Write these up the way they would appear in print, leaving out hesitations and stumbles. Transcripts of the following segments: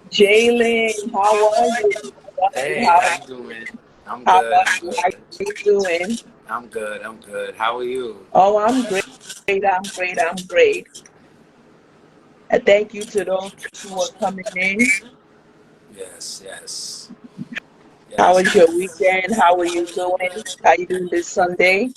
Jalen, how are you? Hey, How, how you doing? I'm how good. are I'm you? How good. you doing? I'm good. I'm good. How are you? Oh, I'm great. I'm great. I'm great. And thank you to those who are coming in. Yes, yes, How yes. was your weekend? How are you doing? How you doing this Sunday?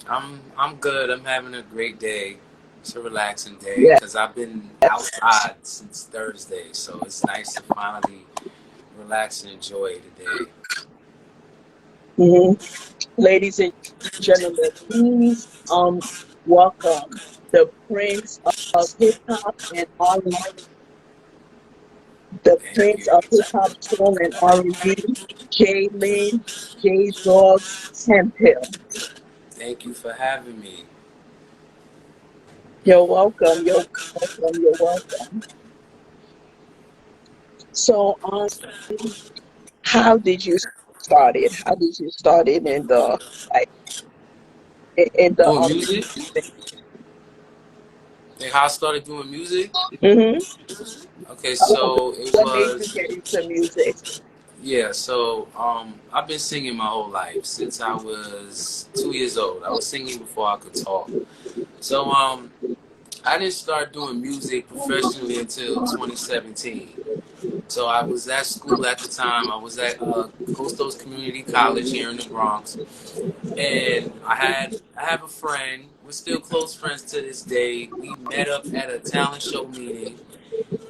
I'm good. I'm having a great day. It's a relaxing day Yes. because I've been outside since Thursday, so it's nice to finally relax and enjoy the day. hmm Ladies and gentlemen, please welcome the Prince of Hip Hop and R&B, the Thank Prince you. of Hip Hop Soul and R&B, Jalen J Dog Hemphill. Thank you for having me. You're welcome. You're welcome. You're welcome. So, how did you start it? How did you start it in the like in the Doing music? Like how I started doing music? mm-hmm. Okay, so it What made you was. get into music? Yeah, so I've been singing my whole life since I was 2 years old. I was singing before I could talk. So I didn't start doing music professionally until 2017. So I was at school at the time. I was at Costos Community College here in the Bronx, and I have a friend. We're still close friends to this day. We met up at a talent show meeting,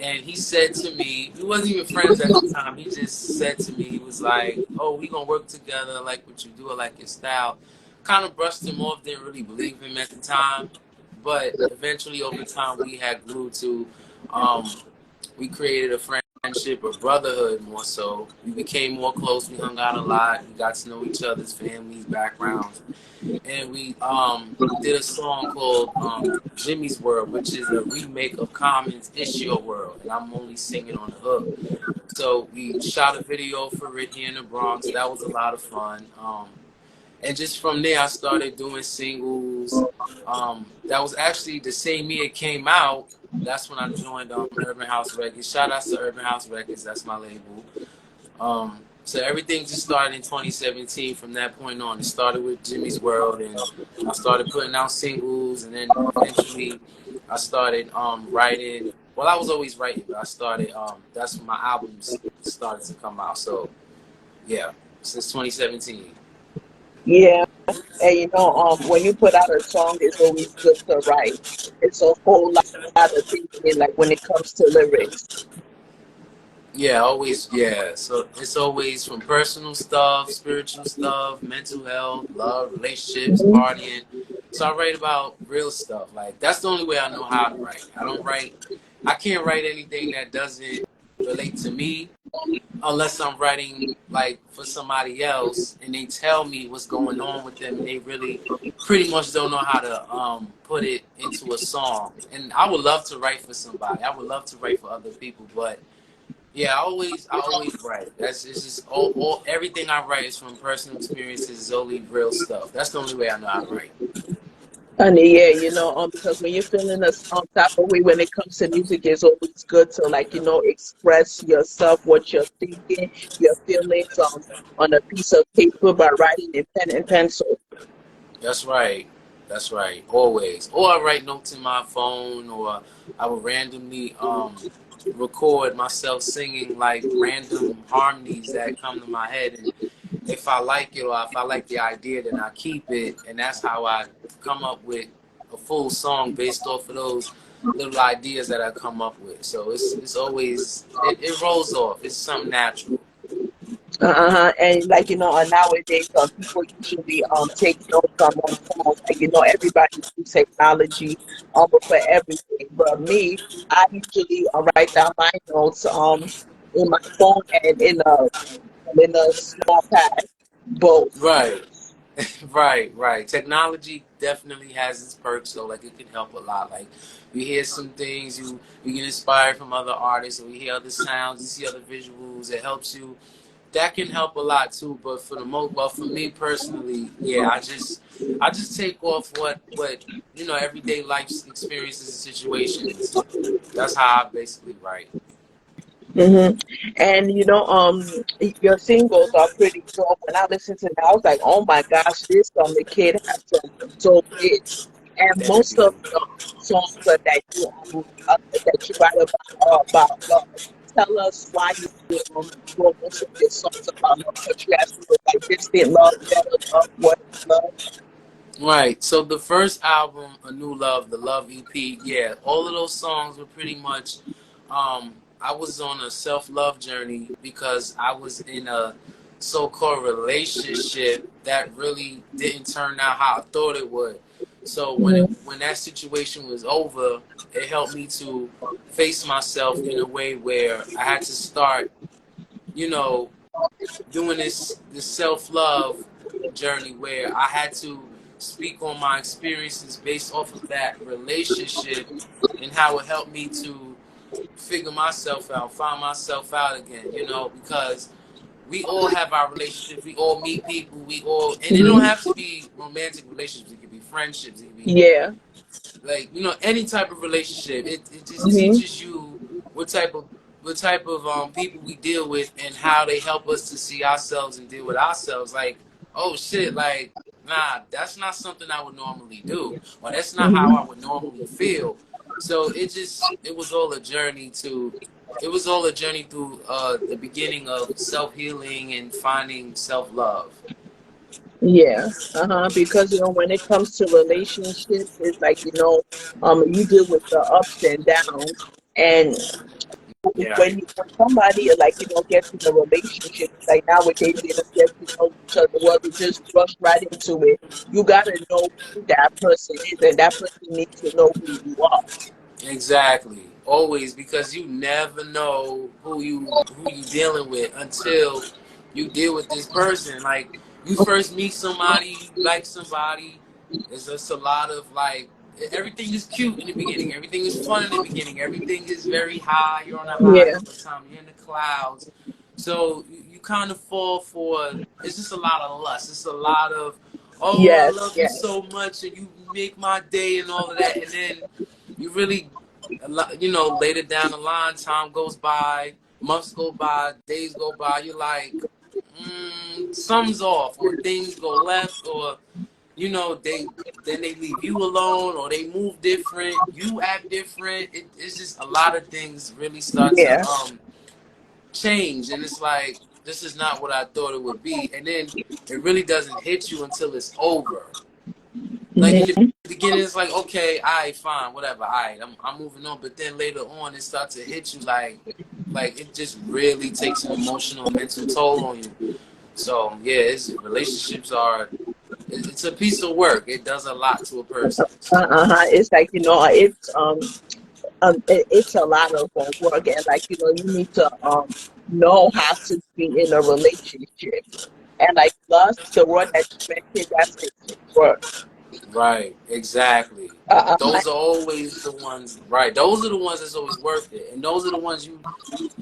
and he said to me, we wasn't even friends at the time. He just said to me, he was like, "Oh, we gonna work together. I like what you do. I like your style." Kind of brushed him off. Didn't really believe him at the time, but eventually, over time, we had grew to. Um, we created a friendship, a brotherhood more so. We became more close. We hung out a lot. We got to know each other's families, backgrounds, and we did a song called Jimmy's World, which is a remake of Common's It's Your World, and I'm only singing on the hook. So we shot a video for it here in the Bronx. That was a lot of fun. And just from there, I started doing singles. That was actually the same year it came out. That's when I joined Urban House Records. Shout out to Urban House Records. That's my label. So everything just started in 2017. From that point on, it started with Jimmy's World, and I started putting out singles, and then eventually I started writing. Well, I was always writing, but I started. That's when my albums started to come out. So yeah, since 2017. Yeah, and when you put out a song, it's always good to write. It's a whole lot of thinking, like when it comes to lyrics. Yeah, always. Yeah, so it's always from personal stuff, spiritual stuff, mental health, love, relationships, Mhm. partying. So I write about real stuff. Like that's the only way I know how to write. I don't write. I can't write anything that doesn't relate to me unless I'm writing like for somebody else and they tell me what's going on with them and they really pretty much don't know how to put it into a song. And I would love to write for somebody. I would love to write for other people, but yeah, I always write. That's it's just all everything I write is from personal experiences, is only real stuff. That's the only way I know how to write. And yeah, because when you're feeling a type of way when it comes to music, it's always good to express yourself, what you're thinking, your feelings on a piece of paper by writing in pen and pencil. That's right. That's right. Always. Or I write notes in my phone, or I will randomly record myself singing like random harmonies that come to my head, and if I like it or if I like the idea, then I keep it, and that's how I come up with a full song based off of those little ideas that I come up with. So it's always it rolls off. It's something natural. And nowadays, people usually take notes on their phone. Like everybody uses technology for everything. But me, I usually write down my notes in my phone and in a small pad, both. Right. Right. Technology definitely has its perks, so like it can help a lot. Like you hear some things, you get inspired from other artists, or you hear other sounds, you see other visuals. It helps you. That can help a lot too. But for the most, well, for me personally, yeah, I just take off what everyday life experiences and situations. That's how I basically write. hmm And your singles are pretty dope. When I listened to that, I was like, oh my gosh, this the kid has some dope hits. And Yeah, they most of do. the songs that you write about are about love. Tell us why you wrote most of your songs about love. What you have to do, like distant love, better love, what is love? Right. So the first album, A New Love, the Love EP, yeah, all of those songs were pretty much. I was on a self love journey because I was in a so called relationship that really didn't turn out how I thought it would. So Hmm when that situation was over, it helped me to face myself in a way where I had to start, you know, doing this self love journey where I had to speak on my experiences based off of that relationship and how it helped me to figure myself out, find myself out again, because we all have our relationships, we all meet people, and it don't hmm have to be romantic relationships, it could be friendships, it could be Yeah. like any type of relationship. It just hmm teaches you what type of people we deal with and how they help us to see ourselves and deal with ourselves. Like, oh shit, like, nah, that's not something I would normally do, or that's not how I hmm would normally feel. So it was all a journey through the beginning of self healing and finding self love. Yeah, because when it comes to relationships, it's like you deal with the ups and downs, and Yeah, when somebody like gets in a relationship, like nowadays they don't get to know each other well, they just rush right into it. You gotta know who that person is, and that person needs to know who you are. exactly. Always, because you never know who you dealing with until you deal with this person. Like, you first meet somebody, you like somebody. There's just a lot of like everything is cute in the beginning. Everything is fun in the beginning. Everything is very high. You're on a high Yeah. all the time. You're in the clouds. So you kind of fall for. It's just a lot of lust. It's a lot of, oh, I Yes. love you Yes. so much, and you make my day, and all of that, and then you really, later down the line, time goes by, months go by, days go by. You're like, something's off, or things go left, or they then they leave you alone, or they move different. You act different. It's just a lot of things really start to Yeah. change, and it's like, this is not what I thought it would be, and then it really doesn't hit you until it's over. Like, in the hmm beginning, it's like, okay, all right, fine, whatever, all right, I'm moving on. But then later on, it starts to hit you like it just really takes an emotional, mental toll on you. So yeah, relationships are it's a piece of work. It does a lot to a person. It's like it's a lot of work, and like you need to know how to be in a relationship, and like lust, the word that you mentioned, that's the word. Right, exactly. Uh, Those are always the ones. Right, those are the ones that's always worth it, and those are the ones you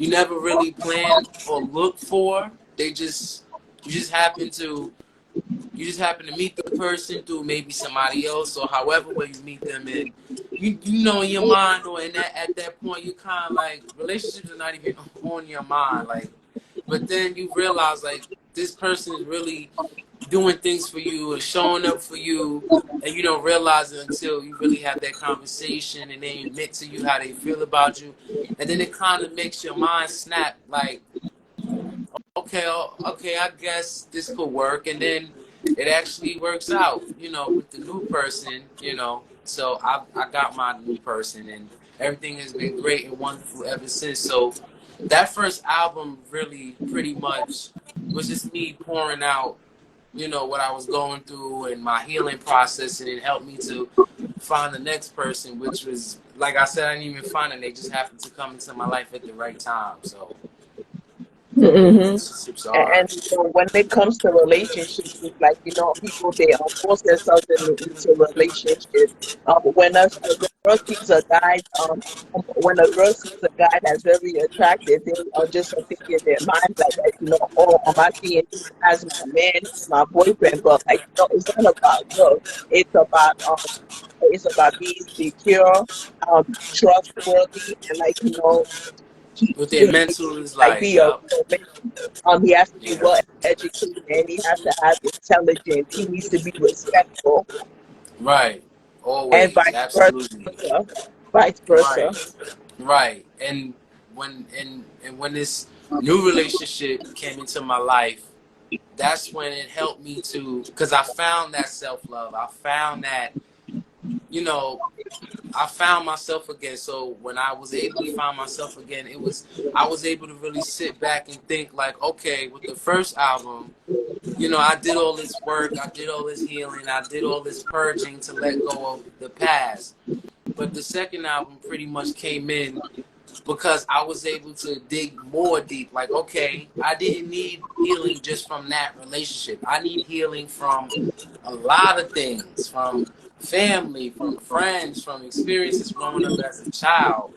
never really plan or look for. You just happen to meet the person through maybe somebody else, or however way you meet them, and you know in your mind, or in that at that point you're kind of like, relationships are not even on your mind, like, but then you realize, like, this person is really doing things for you and showing up for you, and you don't realize it until you really have that conversation and they admit to you how they feel about you, and then it kind of makes your mind snap, like, okay, okay, I guess this could work, and then it actually works out, with the new person, So I got my new person, and everything has been great and wonderful ever since. So that first album really, pretty much, was just me pouring out, what I was going through and my healing process, and it helped me to find the next person, which was, like I said, I didn't even find it; they just happened to come into my life at the right time. So yeah, hmm relationships are. And when it comes to relationships, it's like people they force themselves into relationships. When a girl sees a guy, when a girl sees a guy that's very attractive, they are just think in their mind like that. Oh, am I seeing him as my man, my boyfriend? But like, it's not about love. It's about it's about being secure, trustworthy, and like With He their has to mental is like like, be a yup, he has to be yeah, well educated and he has to have intelligence. He needs to be respectful right, and always, vice absolutely, versa. Vice versa. right, right. And when this new relationship came into my life, that's when it helped me to, because I found that self love. I found that, you know, I found myself again. So when I was able to find myself again, I was able to really sit back and think like, okay, with the first album, I did all this work, I did all this healing, I did all this purging to let go of the past. But the second album pretty much came in because I was able to dig more deep. Like, okay, I didn't need healing just from that relationship. I need healing from a lot of things, from family, from friends, from experiences growing up as a child.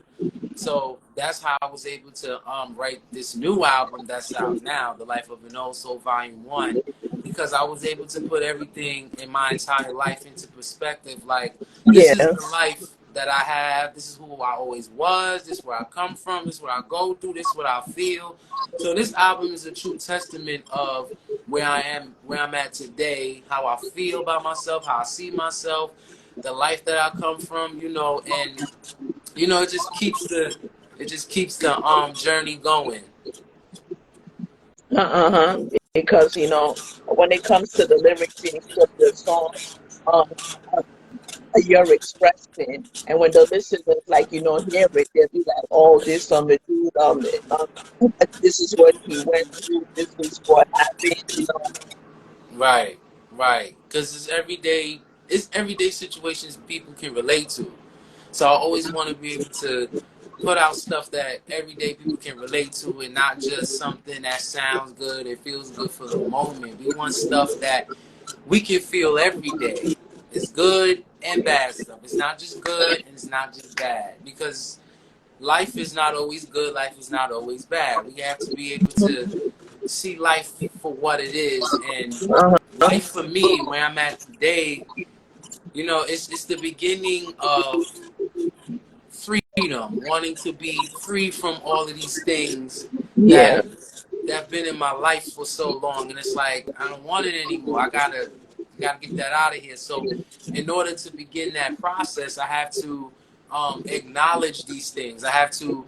So that's how I was able to write this new album that's out now, The Life of an Old Soul Volume 1, because I was able to put everything in my entire life into perspective. Like, this is the Yes. life that I have. This is who I always was. This is where I come from. This is what I go through. This is what I feel. So this album is a true testament of where I am, where I'm at today, how I feel about myself, how I see myself, the life that I come from, and it just keeps the journey going. Uh-huh. Because when it comes to the lyrics in each of the songs, um, you're expressing, and when the listeners hear it, they'll be like, "Oh, the dude, this is what he went through. This is what happened." Right, right. Because it's everyday situations people can relate to. So I always want to be able to put out stuff that everyday people can relate to, and not just something that sounds good, it feels good for the moment. We want stuff that we can feel every day. It's good and bad stuff. It's not just good and it's not just bad, because life is not always good. Life is not always bad. We have to be able to see life for what it is. And Uh-huh. life for me, where I'm at today, it's the beginning of freedom, wanting to be free from all of these things Yeah. that have been in my life for so long, and it's like I don't want it anymore. I gotta get that out of here. So in order to begin that process, I have to acknowledge these things. I have to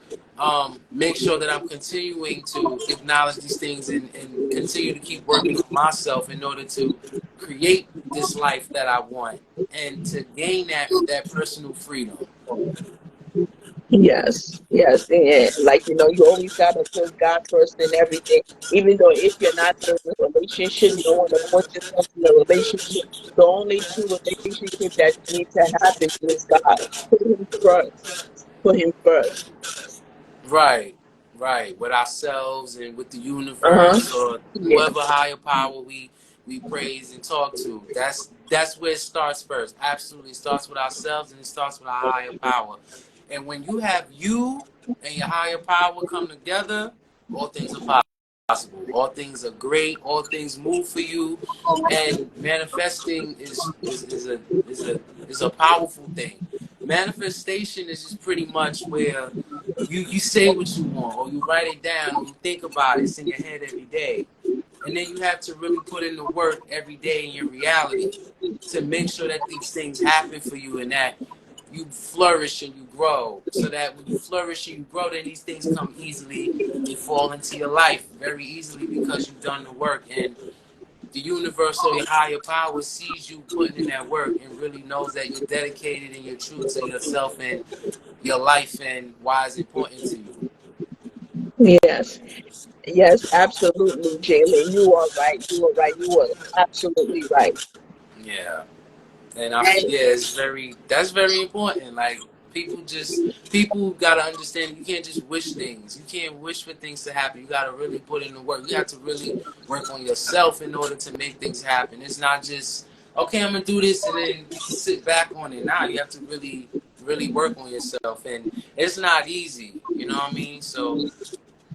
make sure that I'm continuing to acknowledge these things, and continue to keep working on myself in order to create this life that I want, and to gain that personal freedom. Yes, yes, and you always gotta put God first in everything. Even though if you're not in a relationship, you don't want to put yourself in a relationship. The only true relationship that you need to have is with God. Put Him first. Put Him first. Right, right. With ourselves and with the Uh huh. universe, or Yeah. whoever higher power we praise and talk to. That's where it starts first. Absolutely, it starts with ourselves, and it starts with our higher power. And when you have you and your higher power come together, all things are possible. All things are great. All things move for you, and manifesting is a powerful thing. Manifestation is just pretty much where you say what you want, or you write it down, or you think about it. It's in your head every day, and then you have to really put in the work every day in your reality to make sure that these things happen for you, and that you flourish and you grow. So that when you flourish and you grow, then these things come easily. They fall into your life very easily because you've done the work, and the universe or your higher power sees you putting in that work and really knows that you're dedicated and you're true to yourself and your life and why it's important to you. Yes. Yes. Absolutely, Jalen. You are right. You are right. You are absolutely right. Yeah. And And yeah, that's very important. Like, people gotta understand, you can't just wish things. You can't wish for things to happen. You gotta really put in the work. You have to really work on yourself in order to make things happen. It's not just, okay, I'm gonna do this and then sit back on it. Now you have to really, really work on yourself, and it's not easy. You know what I mean? So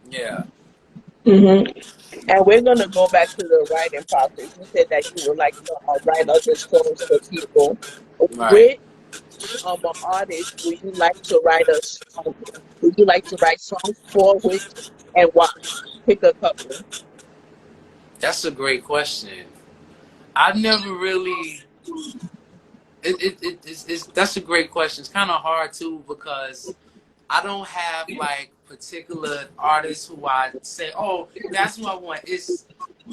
yeah, hmm and we're gonna go back to the writing process. You said that you would like to write other songs for people. right. Where an artist do you like to write a song with? Do you like to write songs for which and why? Pick a couple. That's a great question. I never really. That's a great question. It's kind of hard too because I don't have like particular artists who I say, oh, that's who I want.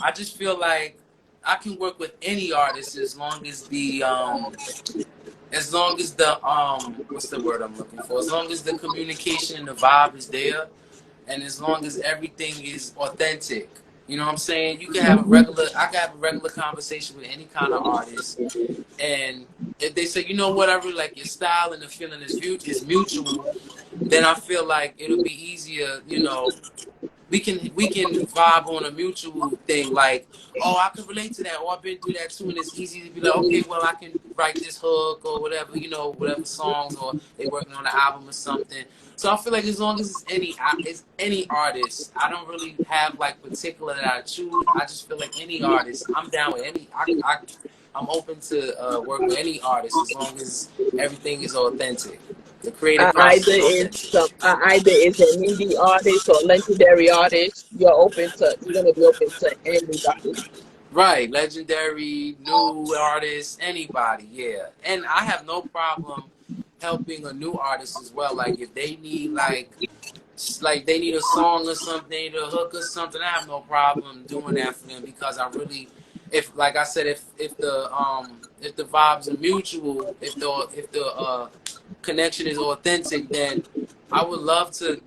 I just feel like I can work with any artist as long as the what's the word I'm looking for? As long as the communication and the vibe is there, and as long as everything is authentic. You know what I'm saying? I can have a regular conversation with any kind of artist, and if they say, you know what, I really like your style and the feeling is mutual, then I feel like it'll be easier. We can vibe on a mutual thing, like, oh, I can relate to that, or I've been through that too, and it's easy to be like, okay, well, I can write this hook or whatever, whatever songs, or they working on an album or something. So I feel like as long as it's any artist, I don't really have like particular that I choose. I just feel like any artist, I'm down with any. I'm open to work with any artist as long as everything is authentic. The creative process is authentic. Either is an indie artist or legendary artist. You're gonna be open to anybody. Right, legendary, new artists, anybody, yeah. And I have no problem helping a new artist as well. Like if they need like they need a song or something, they need a hook or something, I have no problem doing that for them because I really, if like I said, if the vibes are mutual, if the connection is authentic, then I would love to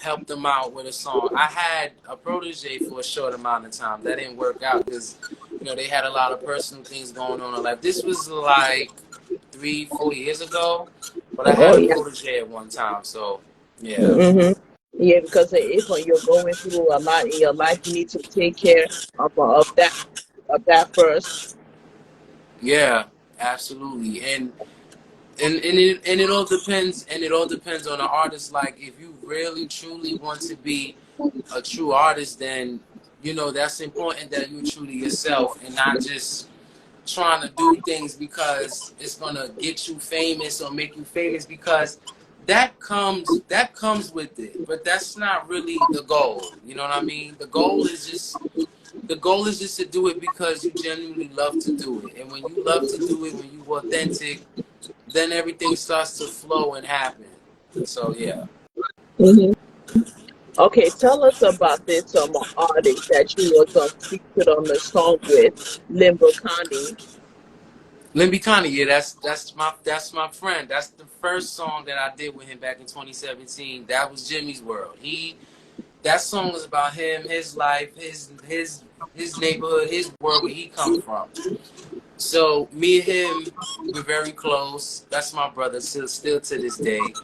help them out with a song. I had a protege for a short amount of time. That didn't work out because they had a lot of personal things going on in life. This was like 3-4 years ago, but I had Oh a yeah. protege at one time. So yeah, hmm Yeah, because if you're going through a lot in your life, you need to take care of that first. yeah, absolutely. And it all depends on the artist. Like if you really truly want to be a true artist, then that's important that you're true to yourself and not just trying to do things because it's gonna get you famous or make you famous, because that comes with it, but that's not really the goal. You know what I mean? The goal is just to do it because you genuinely love to do it, and when you love to do it, when you're authentic, then everything starts to flow and happen. So yeah. hmm Okay, tell us about this artist that you was featured on the song with, Limbokani. Limby Connie, yeah, that's my friend. That's the first song that I did with him back in 2017. That was Jimmy's World. That song was about him, his life, his neighborhood, his world, where he come from. So me and him, we're very close. That's my brother, still to this day,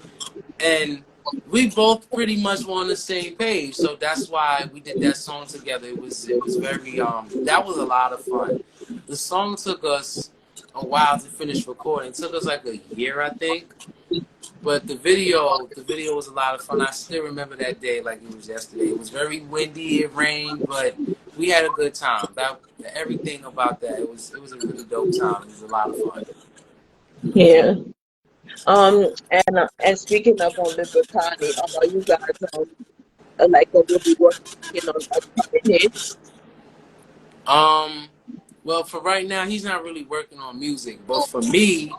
and we both pretty much were on the same page. So that's why we did that song together. It was very that was a lot of fun. The song took us a while to finish recording. It took us like a year, I think. But the video was a lot of fun. I still remember that day like it was yesterday. It was very windy, it rained, but we had a good time. That everything about that, it was a really dope time. It was a lot of fun. Yeah. And speaking of Limbokani, are you guys like going to be working on upcoming hits? Um, well, for right now, he's not really working on music. But for me,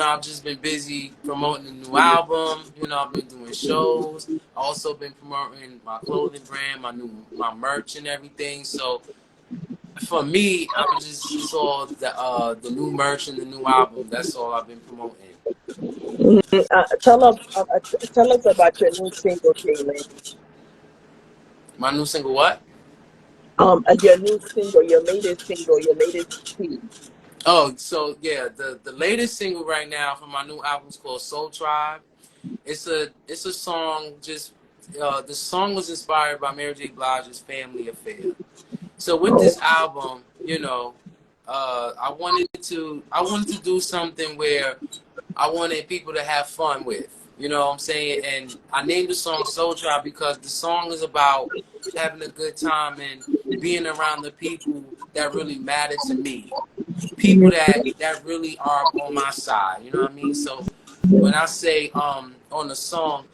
I've just been busy promoting the new album. I've been doing shows. Also been promoting my clothing brand, my merch and everything. So for me, it's all the new merch and the new album. That's all I've been promoting. Tell us about your new single, Jalen. My new single, what? Your new single, your latest EP. Oh, so yeah, the latest single right now from my new album is called Soul Tribe. It's a song. Just the song was inspired by Mary J. Blige's Family Affair. So with Oh, this album, I wanted to do something where I wanted people to have fun with. You know what I'm saying? And I named the song Soul Tribe because the song is about having a good time and being around the people that really matter to me. people that really are on my side. You know what I mean? So when I say on the song,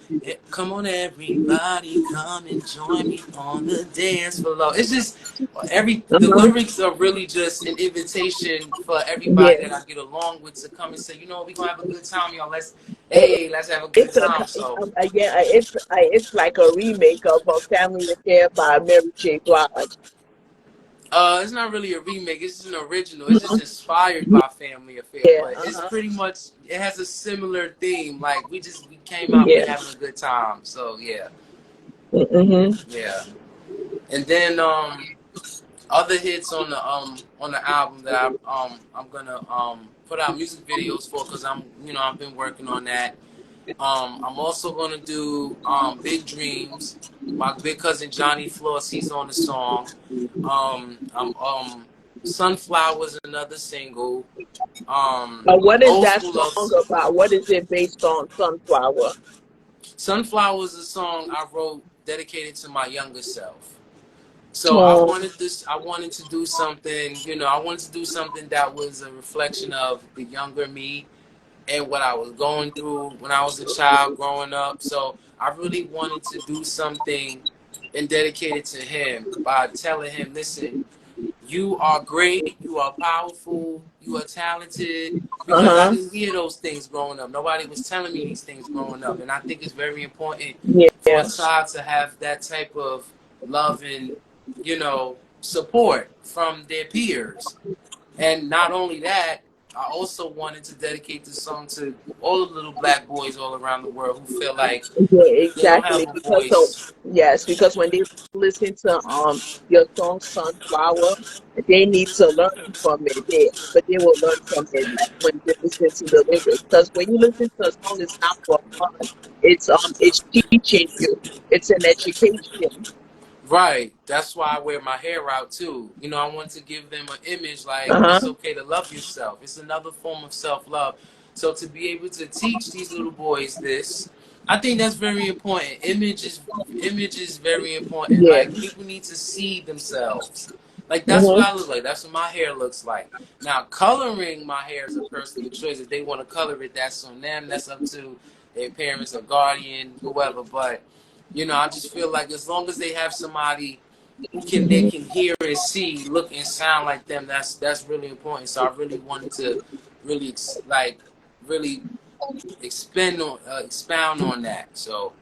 come on everybody, come and join me on the dance floor. It's just the Uh-huh. lyrics are really just an invitation for everybody Yeah. that I get along with to come and say, you know, we're gonna have a good time, y'all. It, Let's have a good it's time. So yeah, it's like a remake of Family Affair by Mary J. Blige. it's not really a remake. It's just an original. It's just inspired by Family Affair, Yeah. but it's Uh-huh. pretty much it has a similar theme. Like we came out, we Yeah. having a good time. So yeah, Mm-hmm. yeah. And then other hits on the album that I'm gonna put out music videos for because I've been working on that. I'm also gonna do Big Dreams. My big cousin Johnny Floss, he's on the song. I'm Sunflowers, another single. What is Old that School Love. song about? What is it based on? Sunflower. Sunflowers is a song I wrote dedicated to my younger self. So Oh. I wanted to do something, I wanted to do something that was a reflection of the younger me and what I was going through when I was a child growing up. So I really wanted to do something and dedicate it to him by telling him, listen, you are great, you are powerful, you are talented. Because I Uh-huh. didn't hear those things growing up. Nobody was telling me these things growing up. And I think it's very important for a Yeah. child to have that type of love and, support from their peers. And not only that, I also wanted to dedicate this song to all the little black boys all around the world who feel like Yeah, they don't have exactly. a Because so voice. yes, because when they listen to your song Sunflower, they need to learn from it. But they will learn from it like when they listen to the lyrics. Because when you listen to a song, it's not for fun. It's teaching you. It's an education. Right. That's why I wear my hair out too. I want to give them an image like Uh it's huh. okay to love yourself. It's another form of self love. So to be able to teach these little boys this, I think that's very important. Image is very important. Yeah. Like people need to see themselves. Like that's what Mhm. I look like. That's what my hair looks like. Now coloring my hair is a personal choice. If they want to color it, that's on them. That's up to their parents or guardian, whoever. But I just feel like as long as they have somebody who they Mhm. can hear and see, look and sound like them, that's really important. So I really wanted to really really expound on that. So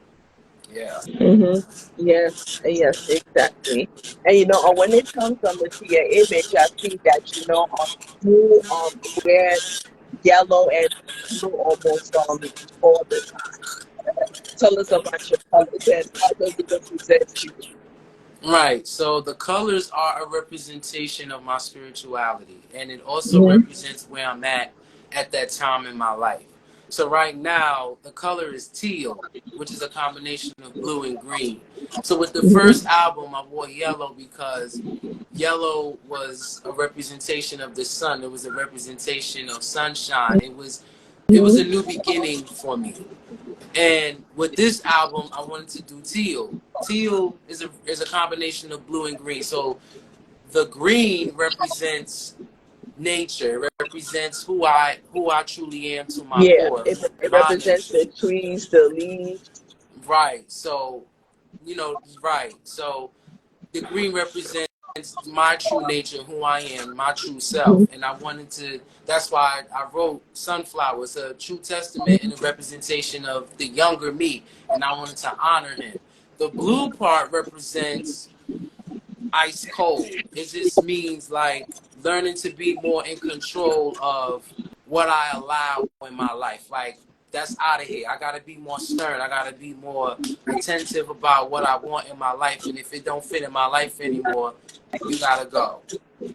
yeah. Mhm. Yes. Yes. Exactly. And when it comes to your image, I see that you wear yellow and blue almost all the time. Tell us about your colors and how does it represent you? Right. So the colors are a representation of my spirituality, and it also Hmm. represents where I'm at that time in my life. So right now, the color is teal, which is a combination of blue and green. So with the first Hmm. album, I wore yellow because yellow was a representation of the sun. It was a representation of sunshine. It was a Hmm. new beginning for me. And with this album, I wanted to do teal. Teal is a combination of blue and green. So the green represents nature. It represents who I truly am to my Yeah, core, it my represents nature. the trees, the leaves. Right. So right. So the green represents my true nature, who I am, my true self. Mhm. And I wanted to, that's why I wrote Sunflower. It's a true testament and a representation of the younger me. And I wanted to honor him. The blue part represents ice cold. It just means like learning to be more in control of what I allow in my life. Like that's out of here. I gotta be more stern. I gotta be more attentive about what I want in my life. And if it don't fit in my life anymore, you gotta go.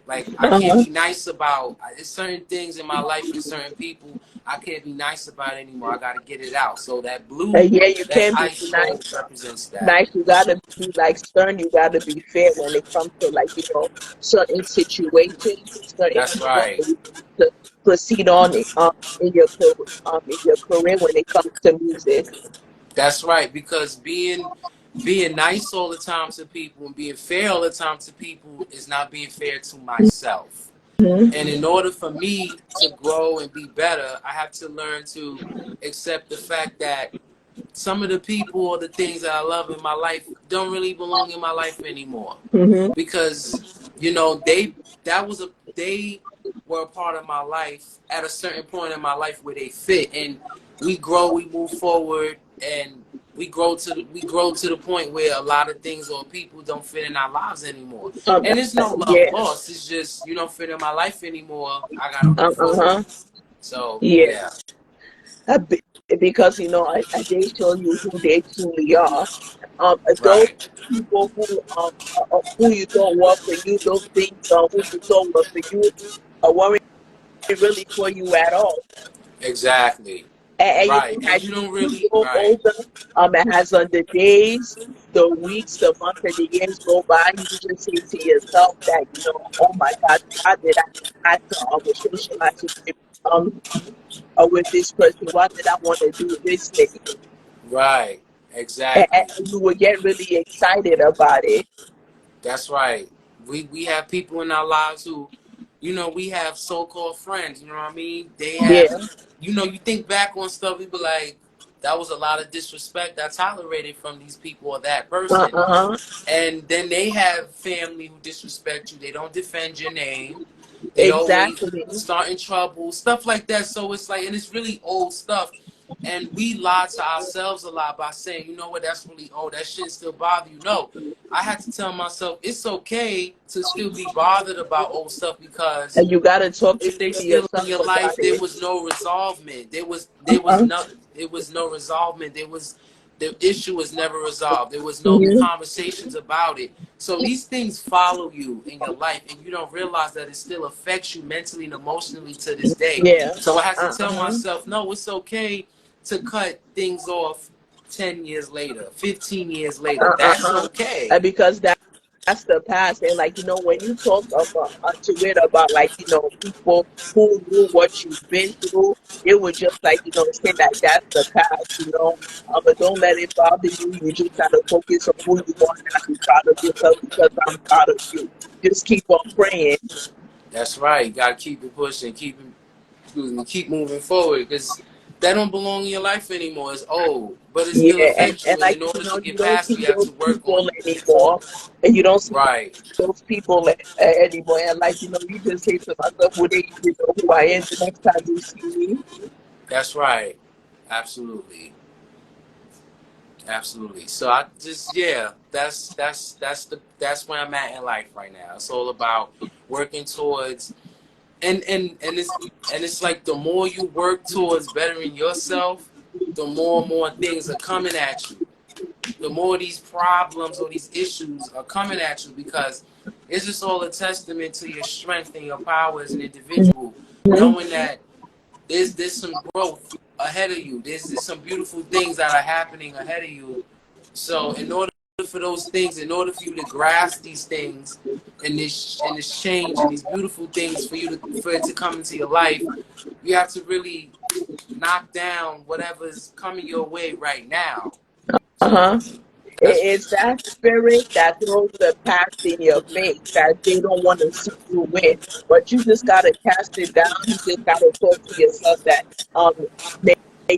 Like I can't Uh-huh. be nice about it's certain things in my life and certain people I can't be nice about anymore. I gotta get it out. So that blue, And yeah, you that's can't be ice nice. cold represents that. Nice. You gotta be like stern. You gotta be fair when it comes to like certain situations, certain That's people right. that you need to proceed on in your career when it comes to music. That's right, because being nice all the time to people and being fair all the time to people is not being fair to myself. And in order for me to grow and be better, I have to learn to accept the fact that some of the people or the things that I love in my life don't really belong in my life anymore. Mm-hmm. Because, you know, they were a part of my life at a certain point in my life where they fit, and we grow, we move forward, and we grow to the point where a lot of things or people don't fit in our lives anymore. Um, And it's no love yeah. lost. It's just you don't fit in my life anymore. I gotta move forward. Uh-huh. So Yeah. yeah, Uh, be- because they show you who they truly are. Those right, people who you thought were for you, those things who you thought were for you, weren't really for you at all. exactly, And right. And as you you don't really grow right. older, and as the days, the weeks, the months, and the years go by, you just say to yourself that oh my God, why did I have to socialize um with this person? Why did I want to do this thing? Right, And exactly. you would get really excited about it. That's right. We have people in our lives who, you know, we have so-called friends. You know what I mean? They Yeah. have, you know, you think back on stuff, you be like, that was a lot of disrespect I tolerated from these people or that person. Uh-huh. And then they have family who disrespect you. They don't defend your name. They always Exactly. start in trouble, stuff like that. So it's like, and it's really old stuff. And we lie to ourselves a lot by saying, you know what, that's really old. That shit still bother you. No, I had to tell myself it's okay to still be bothered about old stuff because And you got to talk if they to still in yourself your about life, there it. was no resolvement. Uh-huh. There was no resolvement. The issue was never resolved. There was no Mhm. conversations about it. So these things follow you in your life, and you don't realize that it still affects you mentally and emotionally to this day. Yeah. So I had to tell Uh-huh. myself, no, it's okay to cut things off 10 years later, 15 years later. That's Uh-huh. okay. Because that's the past. And like, when you talk about to it about like, people who knew what you've been through, it was just like, say that that's the past. But don't let it bother you. You just gotta focus on who you are now. Be proud of yourself because I'm proud of you. Just keep on praying. That's right. You gotta keep it pushing, keep moving forward because that don't belong in your life anymore. It's old, but it still Yeah, affects and you. And like, in order to you get don't past it, see you have those to work on people it. anymore. And you don't see Right. those people anymore. And like, you just say to myself, would they even know who I am the next time they see me? That's right. Absolutely. Absolutely. So I just that's where I'm at in life right now. It's all about working towards and it's like the more you work towards bettering yourself, the more things are coming at you. The more these problems or these issues are coming at you because it's just all a testament to your strength and your power as an individual, Mhm. knowing that there's some growth ahead of you. There's some beautiful things that are happening ahead of you. So in order for those things, in order for you to grasp these things and this change and these beautiful things for it to come into your life, you have to really knock down whatever's coming your way right now. So Uh-huh. that's It's that spirit that throws the past in your face that they don't want to see you win. But you just gotta cast it down. You just gotta talk to yourself that um may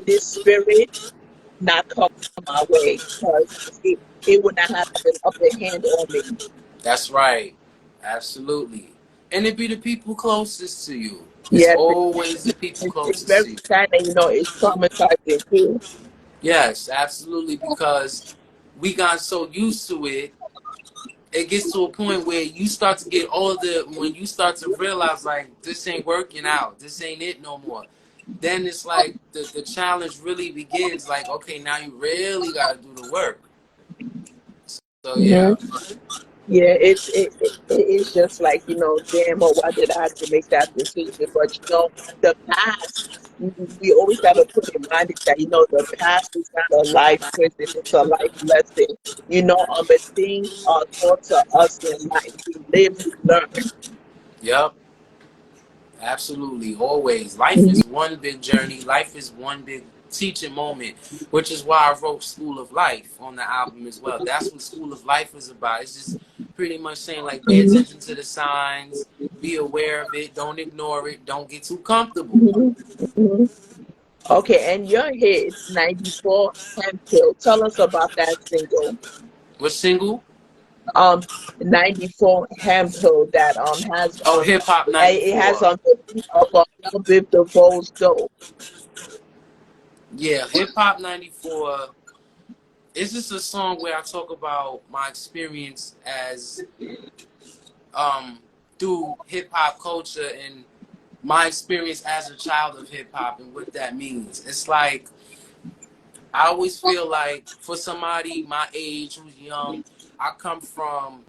this spirit not come my way because it would not have an upper hand on me. that's right. Absolutely. And it be the people closest to you. It's Yes, always the people it's closest very to you. sad and it's traumatizing too. Yes, absolutely, because we got so used to it, it gets to a point where you start to get older when you start to realize like this ain't working out, this ain't it no more. Then it's like the challenge really begins, like, okay, now you really gotta do the work. So Hmm. yeah. Yeah, it's just like damn, or why did I have to make that decision? But the past, we always got to put in mind that the past is not a life prison; it's a life lesson. But things are taught to us in life. We live, we learn. Yep. Absolutely, always. Life Mhm. is one big journey. Life is one big teaching moment, which is why I wrote School of Life on the album as well. That's what School of Life is about. It's just pretty much saying, like, pay Mhm. attention to the signs, Be aware of it. Don't ignore it. Don't get too comfortable. Mhm. Mhm. Okay, and your hit 94 Hemphill. Tell us about that single. What single? Um 94 Hemphill that has Oh, Hip Hop it has 94. the beat of Lil Bib DeVoe's dope. Yeah, Hip Hop 94. It's just a song where I talk about my experience as um through hip hop culture and my experience as a child of hip hop and what that means. It's like I always feel like for somebody my age who's young, I come from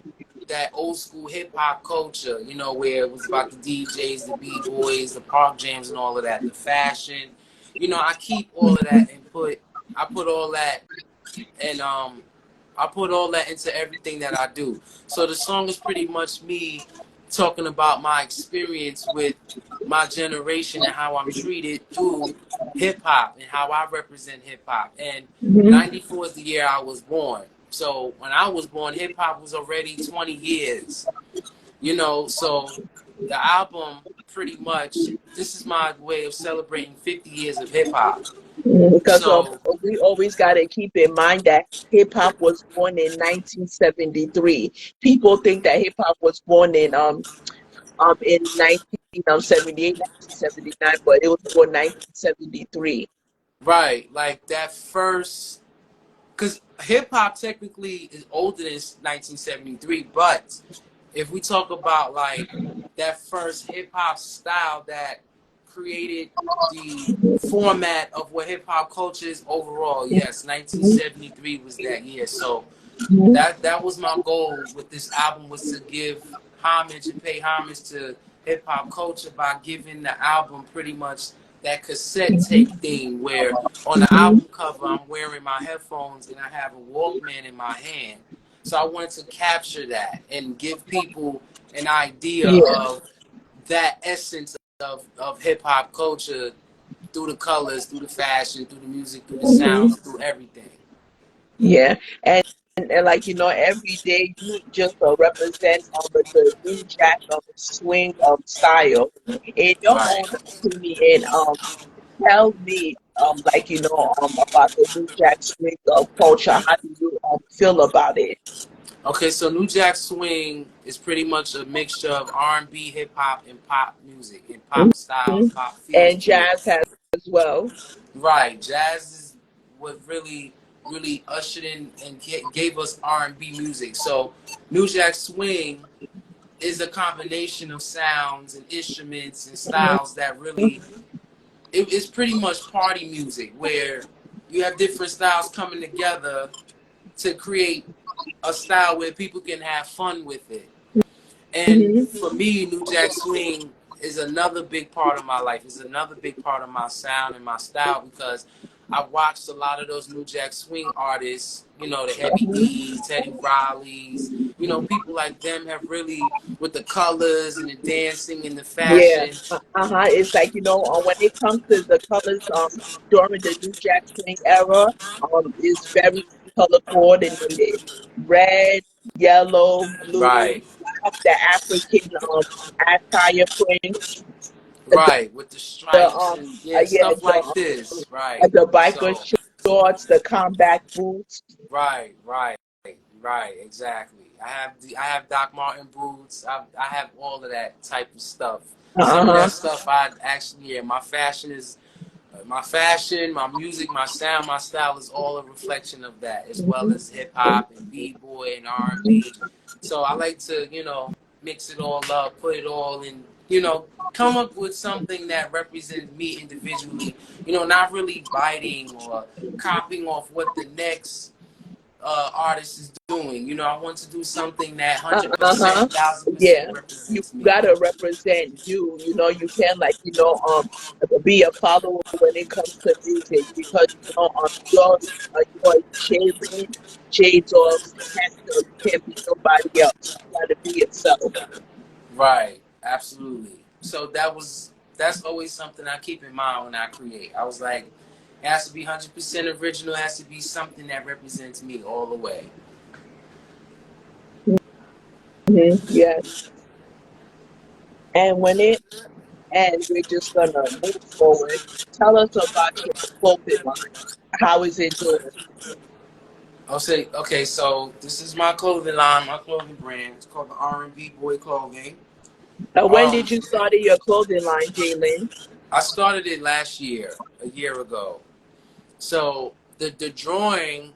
that old school hip hop culture, you know, where it was about the DJs, the B boys, the park jams, and all of that, the fashion. You know, I keep all of that and I put all that and I put all that into everything that I do. So the song is pretty much me talking about my experience with my generation and how I'm treated through hip hop and how I represent hip hop. And Mhm. 94 is the year I was born. So when I was born, hip hop was already 20 years, you know. So the album pretty much, this is my way of celebrating 50 years of hip hop. Because So, we always got to keep in mind that hip hop was born in 1973. People think that hip hop was born in 1978, 1979, but it was born 1973. right, like that first, because hip hop technically is older than 1973, but if we talk about like that first hip hop style that created the format of what hip hop culture is overall, yes, 1973 was that year. So that was my goal with this album, was to give homage and pay homage to hip hop culture by giving the album pretty much that cassette tape thing where on the album cover I'm wearing my headphones and I have a Walkman in my hand. So I wanted to capture that and give people an idea Yeah, of that essence of hip hop culture through the colors, through the fashion, through the music, through the hmm, sounds, through everything. yeah, and like every day you just represent the new jack swing style in your Right. own opinion. Tell me about the new jack swing culture. How do you feel about it? Okay, so New Jack Swing is pretty much a mixture of R&B, hip hop, and pop music, and pop styles, Mhm. pop feels And to it. jazz has as well. Right, jazz is what really ushered in and gave us R&B music. So New Jack Swing is a combination of sounds and instruments and styles that really it's pretty much party music where you have different styles coming together to create a style where people can have fun with it. And Hmm. for me, New Jack Swing is another big part of my life. It's another big part of my sound and my style because I've watched a lot of those New Jack Swing artists, you know, the Heavy D's, Teddy Riley's, you know, people like them have really, with the colors and the dancing and the Yeah, fashion. it's like when it comes to the colors during the New Jack Swing era, it's very color coordinated: red, yellow, blue, Right, black, the African attire print, the right, with the stripes and yeah, yeah, stuff like this. Right. the biker So, shorts, the combat boots. right, right, exactly. I have Doc Martin boots. I have all of that type of stuff. Some of Uh-huh. that stuff I actually, yeah. My fashion, my music, my sound, my style is all a reflection of that, as well as hip hop and b-boy and R&B. So I like to, you know, mix it all up, put it all in, you know, come up with something that represents me individually. You know, not really biting or copying off what the next artist is doing. You know, I want to do something that Uh-huh. 100%, 1000% Yeah. You represents me. gotta represent you. You can't be a follower when it comes to music because you're Jalen, shades of Hemphill. You can't be nobody else. You gotta be yourself. Right, absolutely. So that's always something I keep in mind when I create. I was like, it has to be 100% original. It has to be something that represents me all the way. Yes. And when it and we're just gonna move forward. Tell us about your clothing line. How is it doing? I'll say, okay, so this is my clothing line, my clothing brand. It's called the R&B Boy Clothing. When Um, did you start your clothing line, Jalen? I started it last year, a year ago. So the drawing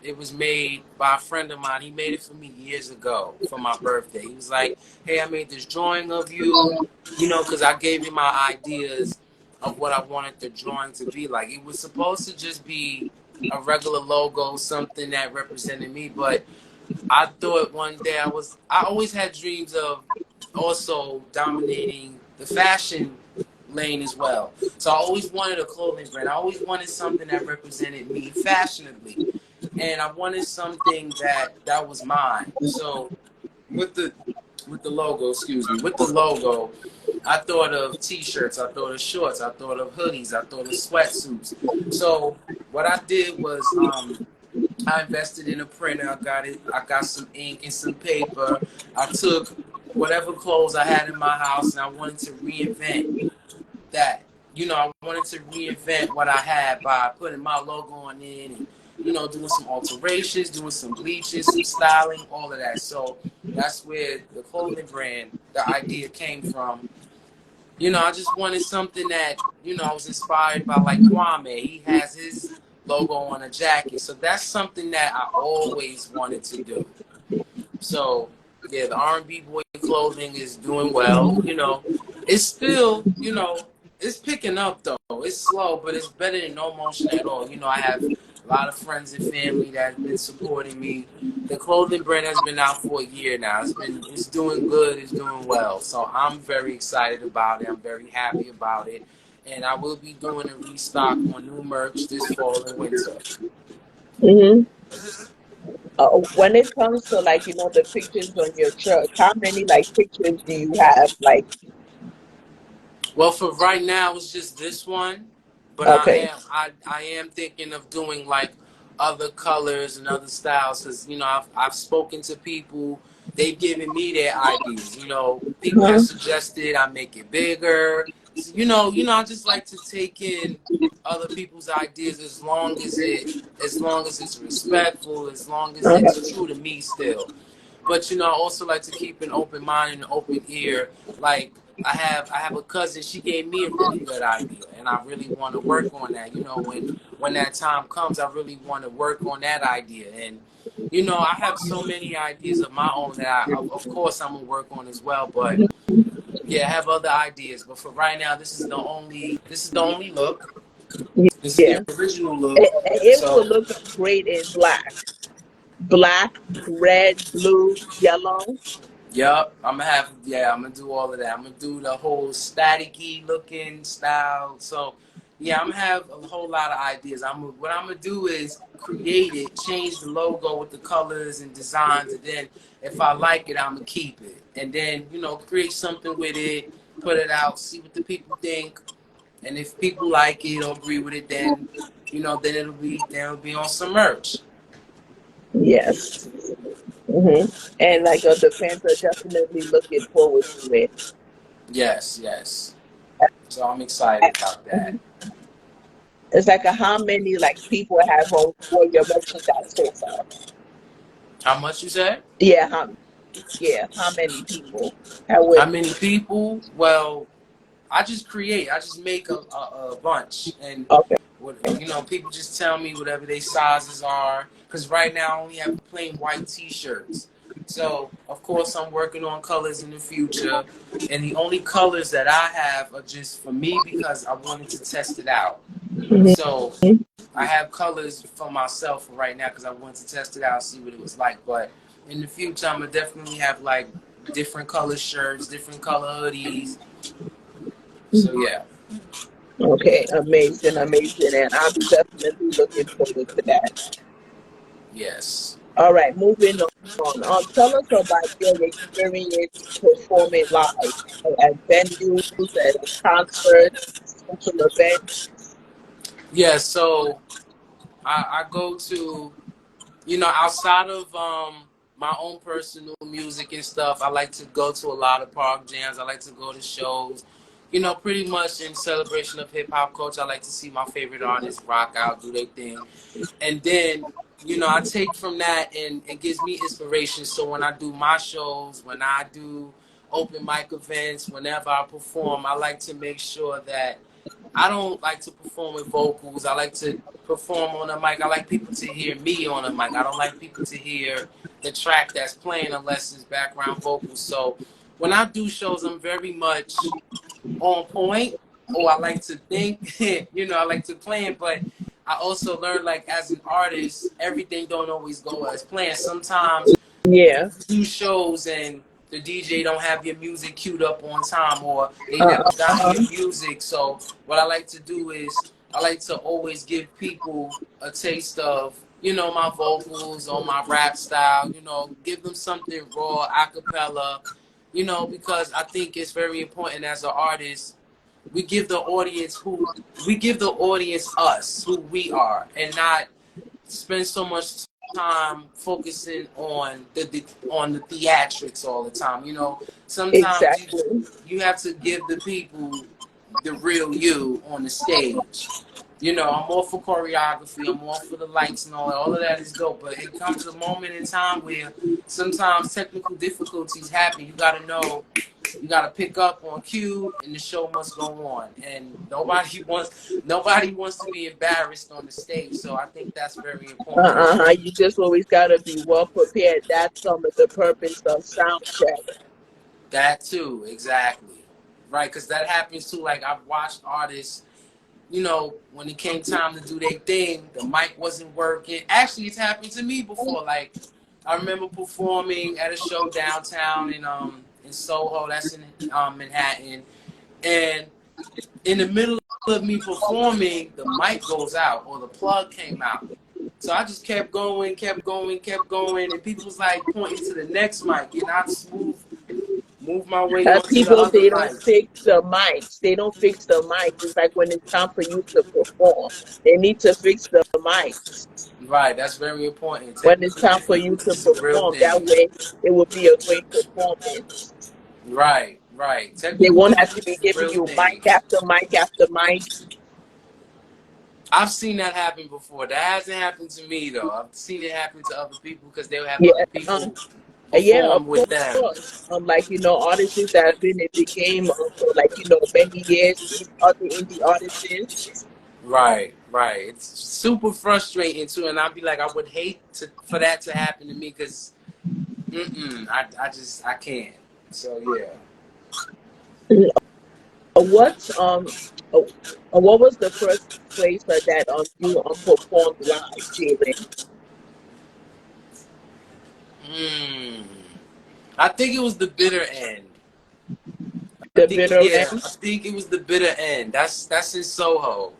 it was made by a friend of mine. He made it for me years ago for my birthday. He was like, "Hey, I made this drawing of you, because I gave him my ideas of what I wanted the drawing to be like. It was supposed to just be a regular logo, something that represented me, but I thought one day I always had dreams of also dominating the fashion lane as well. So I always wanted a clothing brand. I always wanted something that represented me fashionably. And I wanted something that was mine. So with the with the logo, excuse me, with the logo, I thought of t-shirts, I thought of shorts, I thought of hoodies, I thought of sweatsuits. So what I did was I invested in a printer. I got it. I got some ink and some paper. I took whatever clothes I had in my house, and I wanted to reinvent that. I wanted to reinvent what I had by putting my logo on it, and doing some alterations, doing some bleaching, some styling, all of that. So that's where the clothing brand, the idea came from. I just wanted something that, I was inspired by, like Kwame. He has his logo on a jacket. So that's something that I always wanted to do. So, yeah, the R&B Boy Clothing is doing well. It's still, it's picking up, though. It's slow, but it's better than no motion at all. I have a lot of friends and family that have been supporting me. The clothing brand has been out for a year now. It's doing good. It's doing well. So I'm very excited about it. I'm very happy about it. And I will be doing a restock on new merch this fall and winter. Hmm. When it comes to the pictures on your truck, how many pictures do you have? Well, for right now, it's just this one, but I Okay. am I am thinking of doing like other colors and other styles because I've spoken to people. They've given me their ideas. People have Hmm. suggested I make it bigger. So, I just like to take in other people's ideas as long as it's respectful, as long as it's Uh-huh. true to me still. But I also like to keep an open mind and an open ear. Like I have a cousin. She gave me a really good idea, and I really want to work on that. When that time comes, I really want to work on that idea. And I have so many ideas of my own that of course I'm gonna work on as well. But yeah, I have other ideas. But for right now, this is the only look. This is the Yeah. original And look. it will So look great in black. Black, red, blue, yellow. Yup, I'm gonna do all of that. I'm gonna do the whole staticky looking style. So, yeah, I'm gonna have a whole lot of ideas. What I'm gonna do is create it, change the logo with the colors and designs, and then if I like it, I'm gonna keep it, and then create something with it, put it out, see what the people think, and if people like it or agree with it, then it'll be on some merch. Yes. Hmm. And the fans are definitely looking forward to it. Yes, yes. So I'm excited about that. It's how many people have on for your merchandise so far? How much you said? Yeah, how many people have with? How many people? Well, I just create. I just make a bunch, and Okay. people just tell me whatever their sizes are. Because right now I only have plain white T-shirts. So of course I'm working on colors in the future, and the only colors that I have are just for me because I wanted to test it out. Hmm. So I have colors for myself for right now because I wanted to test it out, see what it was like. But in the future, I'm gonna definitely have like different color shirts, different color hoodies. So yeah, Okay, amazing, amazing, and I'm definitely looking forward to that. yes, All right, moving on. Tell us about your experience performing live at venues, at concerts, social events. yeah. So I go to outside of my own personal music and stuff. I like to go to a lot of park jams. I like to go to shows. You know, pretty much in celebration of hip hop culture. I like to see my favorite artists rock out, do their thing. And then, you know, I take from that and it gives me inspiration. So when I do my shows, when I do open mic events, whenever I perform, I like to make sure that I don't like to perform with vocals. I like to perform on a mic. I like people to hear me on a mic. I don't like people to hear the track that's playing unless it's background vocals. So when I do shows, I'm very much on point, or I like to think, you know, I like to plan, but I also learned, like, as an artist, everything don't always go as planned. Sometimes Yeah. you do shows and the DJ don't have your music queued up on time, or they never got Uh-huh. your music. So what I like to do is I like to always give people a taste of, you know, my vocals or my rap style, you know, give them something raw, a cappella, you know, because I think it's very important as an artist. We give the audience us, who we are, and not spend so much time focusing on the theatrics all the time. You know, sometimes Exactly. you have to give the people the real you on the stage. You know, I'm all for choreography, I'm all for the lights and all of that is dope, but it comes a moment in time where sometimes technical difficulties happen. You gotta know, you gotta pick up on cue, and the show must go on. And nobody wants to be embarrassed on the stage. So I think that's very important. You just always gotta be well prepared. That's some of the purpose of sound check. That too, exactly, right? Because that happens too. Like, I've watched artists, you know, when it came time to do their thing, the mic wasn't working. Actually, it's happened to me before. Like, I remember performing at a show downtown in Soho, that's in Manhattan, and in the middle of me performing, the mic goes out or the plug came out. So I just kept going, and people was like pointing to the next mic, and I just move my way onto the People, other they don't mic. fix the mics. They don't fix the mics. It's like when it's time for you to perform, they need to fix the mics. Right, that's very important. When it's Technical time for you to difficulties is a real perform, that thing. way it will be a great performance. Right, right. They Technical won't have to be difficulties is a giving real you thing. mic after mic after mic. I've seen that happen before. That hasn't happened to me though. I've seen it happen to other people because they'll have Yeah, other people yeah, of perform with them. course. Like, artists that have been in the game for, like, many years. Other indie artists. Right, right. It's super frustrating too, and I'd be like, I would hate for that to happen to me because, I can't. So yeah. What uh, what was the first place that you performed live, Jalen? Mm. I think it was the bitter end. The bitter end, I think it was the bitter end. That's in Soho.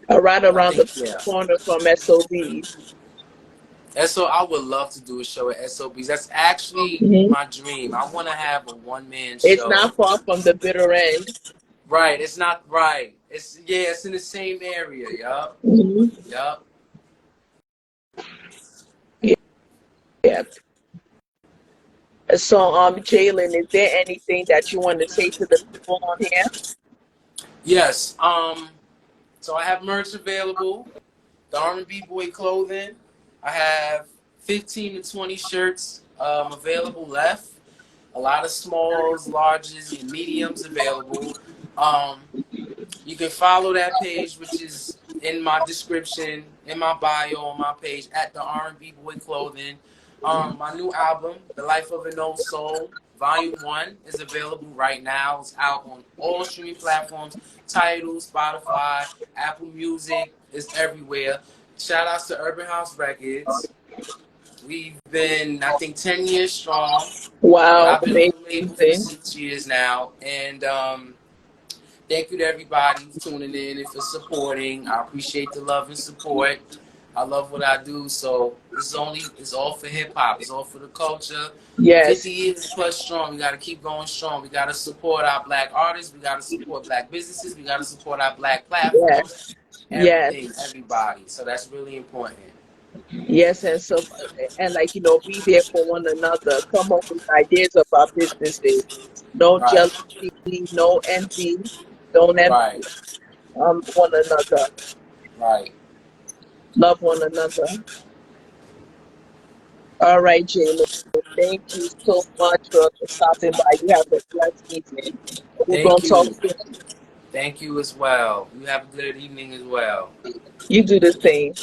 right I around the think, yeah. corner from SOBs. So I would love to do a show at SOBs. That's actually Hmm. my dream. I want to have a one-man It's show. not far from the bitter end. Right. It's not right. It's in the same area. Yup. Hmm. Yup. Yeah. So, Jalen, is there anything that you want to say to the people on here? Yes. So I have merch available. The R&B Boy clothing. I have 15 to 20 shirts available left. A lot of smalls, larges, and mediums available. Um, You can follow that page, which is in my description, in my bio on my page, at the R&B Boy Clothing. My new album, The Life of an Old Soul, Volume 1, is available right now. It's out on all streaming platforms, Tidal, Spotify, Apple Music, it's everywhere. Shout outs to Urban House Records. We've been, I think, 10 years strong, but Wow, I've been on the label for amazing. 6 years now. And thank you to everybody who's tuning in and for supporting. I appreciate the love and support. I love what I do, so it's all for hip hop. It's all for the culture. 50 Yes, years plus strong. We gotta keep going strong. We gotta support our black artists. We gotta support black businesses. We gotta support our black platforms. yes, yes. Everything, everybody. So that's really important. Yes, and so and like be there for one another. Come up with ideas about businesses. No Right, jealousy, no envy. Don't envy right, one another. right. Love one another. All right, Jalen. Thank you so much for stopping by. You have a blessed evening. We're gonna Thank talk you. soon. Thank you as well. You have a good evening as well. You do the same.